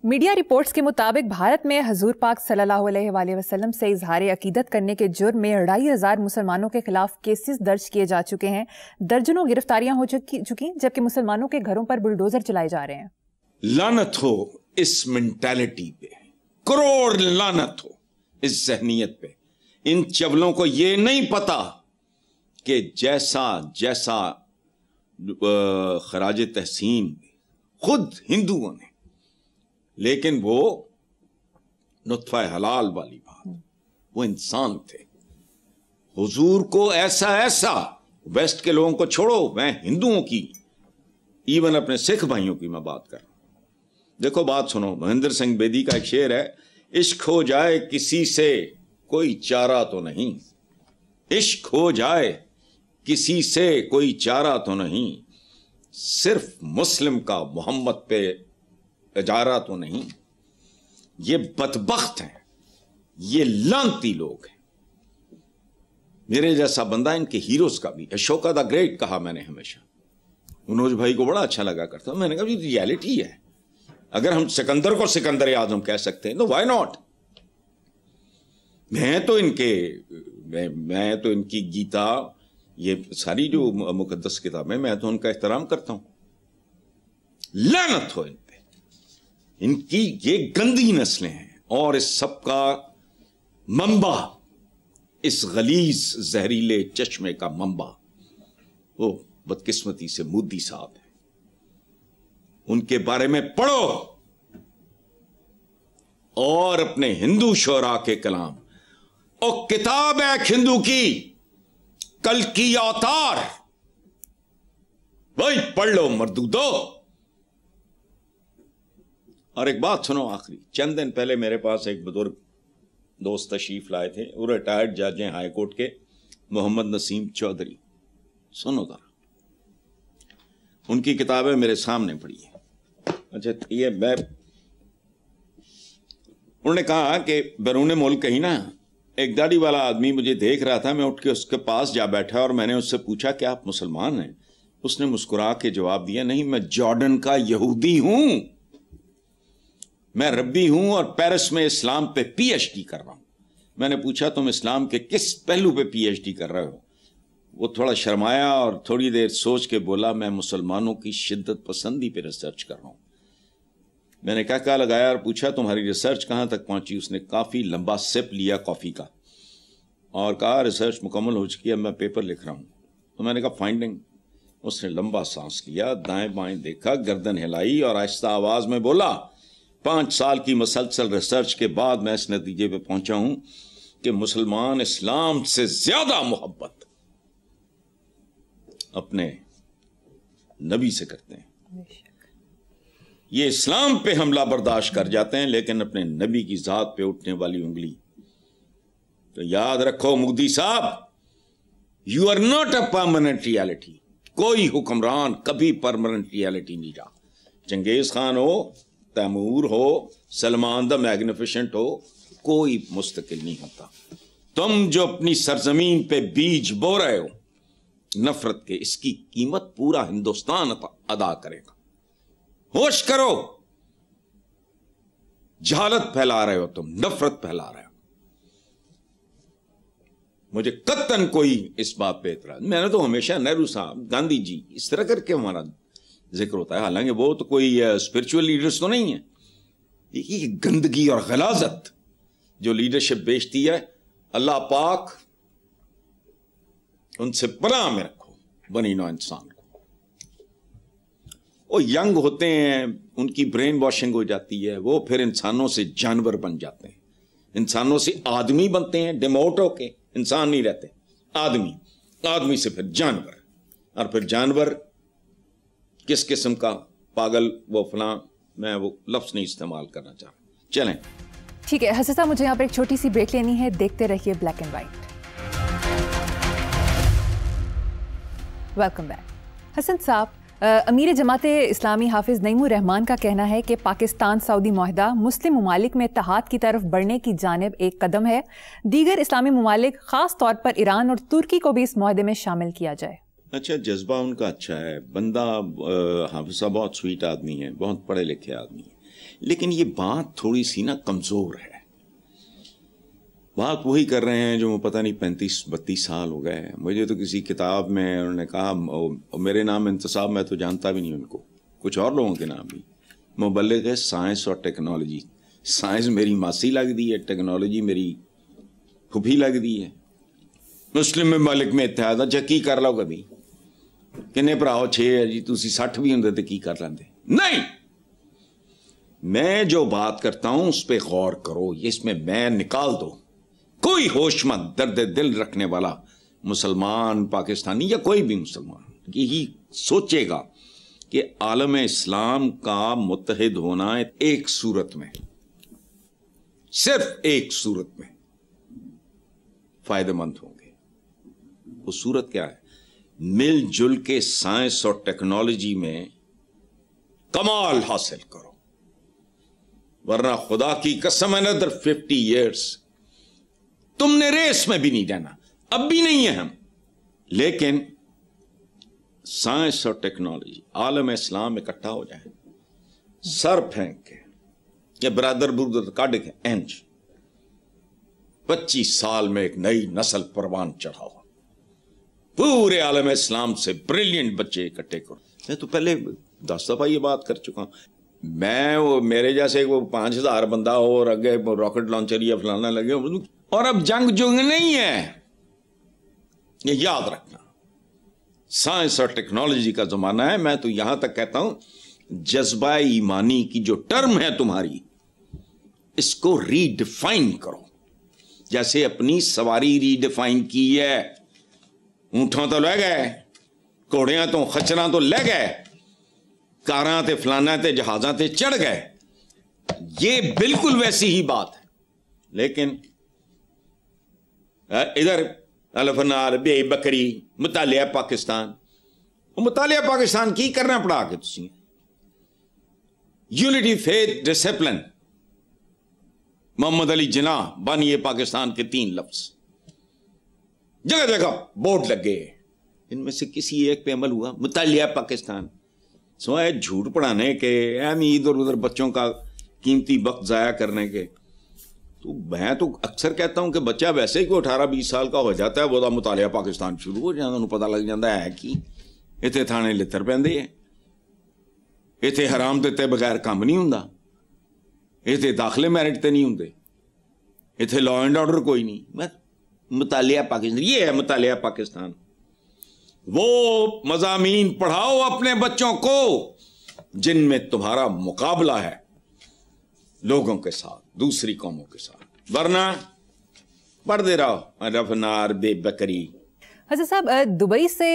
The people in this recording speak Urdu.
میڈیا رپورٹس کے مطابق بھارت میں حضور پاک صلی اللہ علیہ وآلہ وسلم سے اظہار عقیدت کرنے کے جرم میں 2500 مسلمانوں کے خلاف کیسز درج کیے جا چکے ہیں. درجنوں گرفتاریاں ہو چکی جبکہ مسلمانوں کے گھروں پر بلڈوزر چلائے جا رہے ہیں. لعنت ہو اس مینٹالٹی پہ، کروڑ لعنت ہو اس ذہنیت پہ. ان چولوں کو یہ نہیں پتا کہ جیسا خراج تحسین خود ہندوؤں نے، لیکن وہ نطفہ حلال والی بات، وہ انسان تھے. حضور کو ایسا ویسٹ کے لوگوں کو چھوڑو، میں ہندوؤں کی، ایون اپنے سکھ بھائیوں کی میں بات کر رہا ہوں. دیکھو بات سنو، مہندر سنگھ بیدی کا ایک شعر ہے، عشق ہو جائے کسی سے کوئی چارہ تو نہیں، عشق ہو جائے کسی سے کوئی چارہ تو نہیں، صرف مسلم کا محمد پہ اجارہ تو نہیں. یہ بدبخت ہیں، یہ لعنتی لوگ ہیں. میرے جیسا بندہ ان کے ہیروز کا بھی، اشوکا دا گریٹ کہا میں نے ہمیشہ، منوج بھائی کو بڑا اچھا لگا کرتا. میں نے کہا یہ ریالٹی ہے. اگر ہم سکندر کو سکندر اعظم کہہ سکتے ہیں تو وائی ناٹ. میں تو ان کی گیتا، یہ ساری جو مقدس کتابیں، میں تو ان کا احترام کرتا ہوں. لعنت ہو ان پہ، ان کی یہ گندی نسلیں ہیں. اور اس سب کا منبع، اس غلیظ زہریلے چشمے کا منبع وہ بدقسمتی سے مودی صاحب ہیں. ان کے بارے میں پڑھو اور اپنے ہندو شعراء کے کلام، اور کتاب ہے ایک ہندو کی، کل کی اوتار، وہی پڑھ لو مردودو. اور ایک بات سنو آخری، چند دن پہلے میرے پاس ایک بزرگ دوست تشریف لائے تھے، وہ ریٹائرڈ جج ہیں ہائی کورٹ کے، محمد نسیم چودھری. سنو ذرا، ان کی کتابیں میرے سامنے پڑھی ہیں. اچھا یہ انہوں نے کہا کہ بیرون ملک کہیں نا ایک داڑھی والا آدمی مجھے دیکھ رہا تھا، میں اٹھ کے اس کے پاس جا بیٹھا اور میں نے اس سے پوچھا کہ آپ مسلمان ہیں؟ اس نے مسکرا کے جواب دیا، نہیں میں جارڈن کا یہودی ہوں، میں ربی ہوں اور پیرس میں اسلام پہ پی ایچ ڈی کر رہا ہوں. میں نے پوچھا تم اسلام کے کس پہلو پہ پی ایچ ڈی کر رہے ہو؟ وہ تھوڑا شرمایا اور تھوڑی دیر سوچ کے بولا، میں مسلمانوں کی شدت پسندی پہ ریسرچ کر رہا ہوں. میں نے کیا لگایا اور پوچھا تمہاری ریسرچ کہاں تک پہنچی؟ اس نے کافی لمبا سپ لیا کافی کا اور کہا ریسرچ مکمل ہو چکی ہے، میں پیپر لکھ رہا ہوں. تو میں نے کہا فائنڈنگ. اس نے لمبا سانس لیا، دائیں بائیں دیکھا، گردن ہلائی اور آہستہ آواز میں بولا، 5 سال کی مسلسل ریسرچ کے بعد میں اس نتیجے پہ پہنچا ہوں کہ مسلمان اسلام سے زیادہ محبت اپنے نبی سے کرتے ہیں. یہ اسلام پہ حملہ برداشت کر جاتے ہیں لیکن اپنے نبی کی ذات پہ اٹھنے والی انگلی. تو یاد رکھو مودی صاحب، you are not a permanent reality. کوئی حکمران کبھی پرماننٹ ریالٹی نہیں رہا. چنگیز خان ہو، تیمور ہو، سلمان دا میگنیفیشنٹ ہو، کوئی مستقل نہیں ہوتا. تم جو اپنی سرزمین پہ بیج بو رہے ہو نفرت کے، اس کی قیمت پورا ہندوستان ادا کرے گا. ہوش کرو، جہالت پھیلا رہے ہو تم، نفرت پھیلا رہے ہو. مجھے قطعاً کوئی اس بات پہ اعتراض، میں نے تو ہمیشہ نہرو صاحب، گاندھی جی، اس طرح کر کے ہمارا ذکر ہوتا ہے، حالانکہ وہ تو کوئی اسپرچول لیڈرز تو نہیں ہے. یہ گندگی اور غلاظت جو لیڈرشپ بیچتی ہے، اللہ پاک ان سے پناہ میں رکھو بنی نوع انسان کو. وہ ینگ ہوتے ہیں، ان کی برین واشنگ ہو جاتی ہے، وہ پھر انسانوں سے جانور بن جاتے ہیں، انسانوں سے آدمی بنتے ہیں، ڈیموٹ ہو کے انسان نہیں رہتے، آدمی سے پھر جانور، اور پھر جانور کس قسم کا پاگل، وہ فلاں، میں وہ لفظ نہیں استعمال کرنا چاہ رہا. چلیں ٹھیک ہے حسن صاحب، مجھے یہاں پر ایک چھوٹی سی بریک لینی ہے. دیکھتے رہیے black and white. Welcome back. Hasan Sahib, امیر جماعت اسلامی حافظ نعیم الرحمان کا کہنا ہے کہ پاکستان سعودی معاہدہ مسلم ممالک میں اتحاد کی طرف بڑھنے کی جانب ایک قدم ہے. دیگر اسلامی ممالک خاص طور پر ایران اور ترکی کو بھی اس معاہدے میں شامل کیا جائے. اچھا، جذبہ ان کا اچھا ہے. بندہ حافظ صاحب بہت سویٹ آدمی ہے، بہت پڑھے لکھے آدمی ہے. لیکن یہ بات تھوڑی سی نا کمزور ہے. بات وہی کر رہے ہیں جو پتہ نہیں 35-32 سال ہو گئے. مجھے تو کسی کتاب میں انہوں نے کہا, میرے نام انتصاب میں تو جانتا بھی نہیں ان کو, کچھ اور لوگوں کے نام بھی, مبلغ ہے سائنس اور ٹیکنالوجی. سائنس میری ماسی لگ دی ہے, ٹیکنالوجی میری پھوپھی لگ دی ہے. مسلم ممالک میں اتحاد اچھا کی کر لو کبھی, کنے بھراؤ 6 ہے جی, تسی 60 بھی ہوں تو کی کر لیندے. نہیں, میں جو بات کرتا ہوں اس پہ غور کرو, اس میں میں نکال دو. کوئی ہوش مند درد دل رکھنے والا مسلمان, پاکستانی یا کوئی بھی مسلمان یہی سوچے گا کہ عالم اسلام کا متحد ہونا ایک صورت میں, صرف ایک صورت میں فائدہ مند ہوں گے. وہ صورت کیا ہے؟ مل جل کے سائنس اور ٹیکنالوجی میں کمال حاصل کرو, ورنہ خدا کی قسم another 50 years تم نے ریس میں بھی نہیں جانا. اب بھی نہیں ہے ہم, لیکن سائنس اور ٹیکنالوجی عالم اسلام اکٹھا ہو جائیں, سر پھینک کے یا برادر بردر کاٹ کے اینج 25 سال میں ایک نئی نسل پروان چڑھا ہوا, پورے عالم اسلام سے بریلینٹ بچے اکٹھے کرو. میں تو پہلے 10 دفعہ یہ بات کر چکا ہوں. میں وہ میرے جیسے وہ 5000 بندہ ہو اور اگے راکٹ لانچر یا فلانا لگے, اور اب جنگ نہیں ہے, یہ یاد رکھنا. سائنس اور ٹیکنالوجی کا زمانہ ہے. میں تو یہاں تک کہتا ہوں جذبہ ایمانی کی جو ٹرم ہے تمہاری, اس کو ری ڈیفائن کرو, جیسے اپنی سواری ری ڈیفائن کی ہے. اونٹوں تو لے گئے, گھوڑیاں تو خچراں تو لے گئے, کاراں تے فلانا تے جہازاں تے چڑھ گئے. یہ بالکل ویسی ہی بات ہے. لیکن ادھر الفنار بے بکری مطالعہ پاکستان, وہ مطالعہ پاکستان کی کرنا پڑا کے تسی یونٹی فیتھ ڈسپلن محمد علی جناح بانیے پاکستان کے 3 لفظ جگہ جگہ بورڈ لگے, ان میں سے کسی ایک پہ عمل ہوا؟ مطالعہ پاکستان. سوائے جھوٹ پڑھانے کے, ادھر ادھر بچوں کا قیمتی وقت ضائع کرنے کے. تو میں تو اکثر کہتا ہوں کہ بچہ ویسے ہی کوئی 18-20 سال کا ہو جاتا ہے, وہ مطالعہ پاکستان شروع ہو جاتا, انہوں پتہ لگ جاتا ہے کہ اتنے تھانے لتر پیندے ہیں, اتنے حرام دیتے بغیر کام نہیں ہوندا, اتنے داخلے میرٹ تے نہیں ہوندے, اتنے لا اینڈ آرڈر کوئی نہیں. میں مطالعہ پاکستان, یہ ہے مطالعہ پاکستان. وہ مضامین پڑھاؤ اپنے بچوں کو جن میں تمہارا مقابلہ ہے لوگوں کے ساتھ, دوسری قوموں کے ساتھ, ورنہ پڑھ دے رہو رفنار بے بکری. حضرت صاحب, دبئی سے